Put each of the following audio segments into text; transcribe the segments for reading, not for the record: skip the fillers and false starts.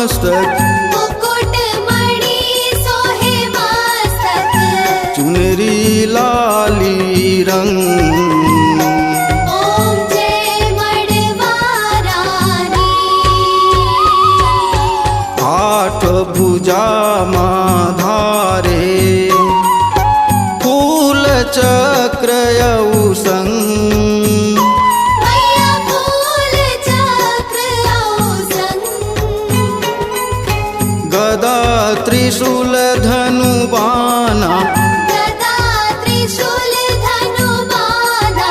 मस्तक मुकुट मणि सोहे मस्तक चुनरी लाली रंग ओम जय मड़वा रानी आठ भुजा माधारे फूल चक्र संग मैया फूल चक्र औसंग गदा त्रिशूल धनु बाना गदा त्रिशूल धनु बाना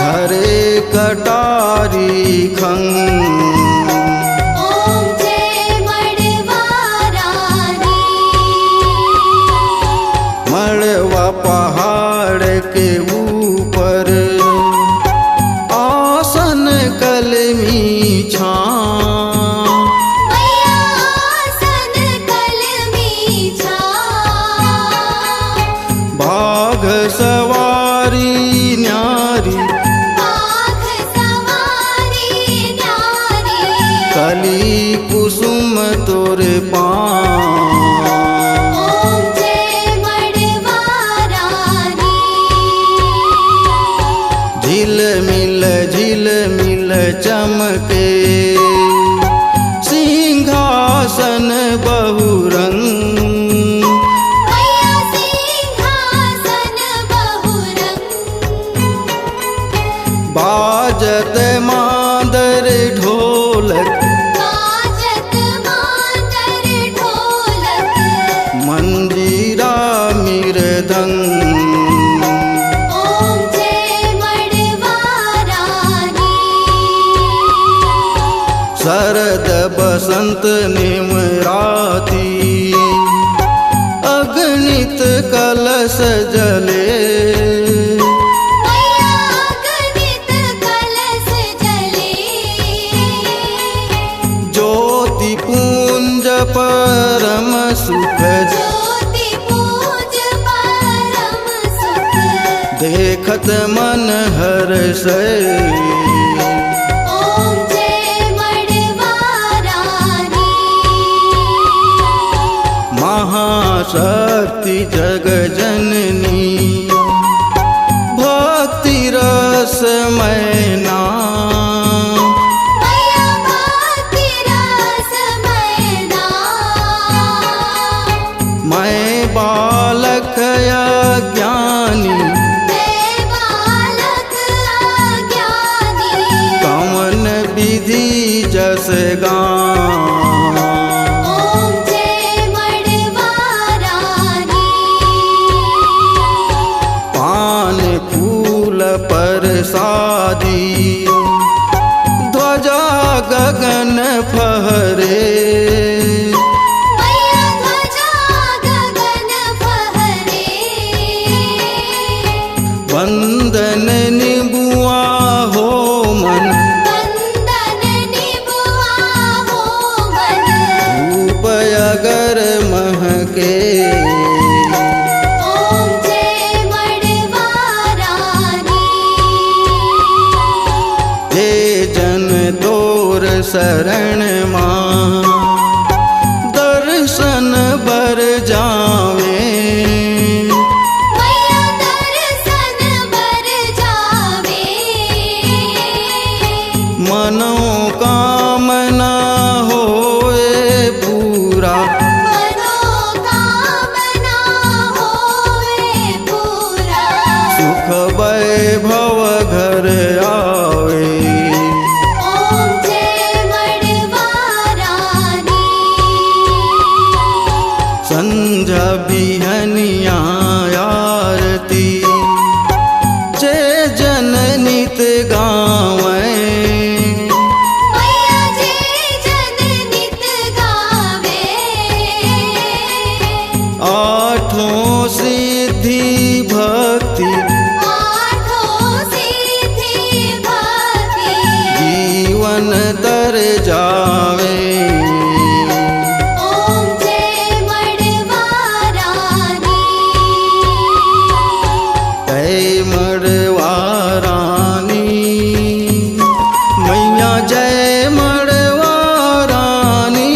धरे कटारी खंग ओम जय मड़वा रानी मड़वा पहाड़ के ऊपर आसन कलमी छां मैया आसन कलमी छां बाघ सवारी न्यारी बाघ सवारी न्यारी कली कुसुम तोर पां ओम जय मड़वा रानी झिल मिल चमके सिंहासन बहुरंग मैया सिंहासन बहुरंग बाजत मादर ढोलक बाजत मादर ढोलक मंजीरा मृदंग ओम जय मड़वा रानी शरद बसंत निमराती अगणित कलश जले मैया गणित कलश जले ज्योति पुंज परम सुख ज्योति पूज परम सुख देखत मन हर्षै ओम जय मड़वा रानी महाशक्ति जग जननी भक्ति रस मैना मैया भक्ति रस मैना मैं बालक अज्ञानी मैं बालक अज्ञानी कवन विधि जस गान ओम जय मड़वा रानी पान फूल परसादी ध्वजा गगन फहरे मैया ध्वजा गगन फहरे वंदन निबुआ हो मन वंदन निबुआ हो मन धूप अगर महके ओम जय मड़वा रानी हे जन तोर शरण मां दर्शन बर जावे मैया दर्शन बर जावे मनोकामना होए पूरा मनोकामना होए पूरा सुख वैभव घर आवे ओम जय मड़वा रानी संझा बिहनिया आरती जय जन नित गावें मैया जय जन नित गावे आठों सिद्धि भक्ति आठों सिद्धि भक्ति जीवन तर जावे ओम जय मड़वा रानी जय मड़वा रानी मैया जय मड़वा रानी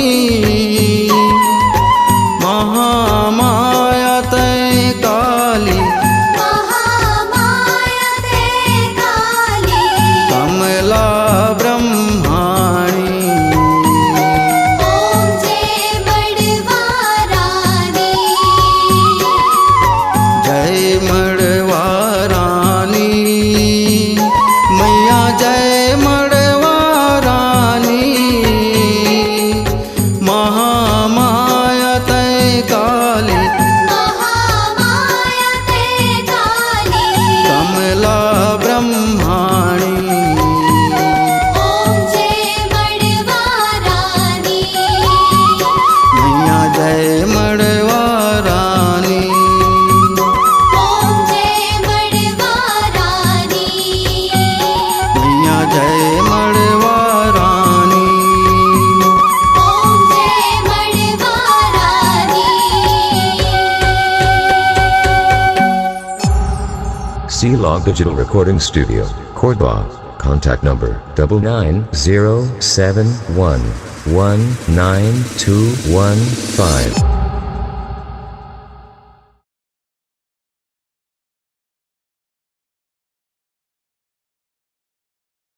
C-Log Digital Recording Studio, Cordoba. Contact number 99071192115.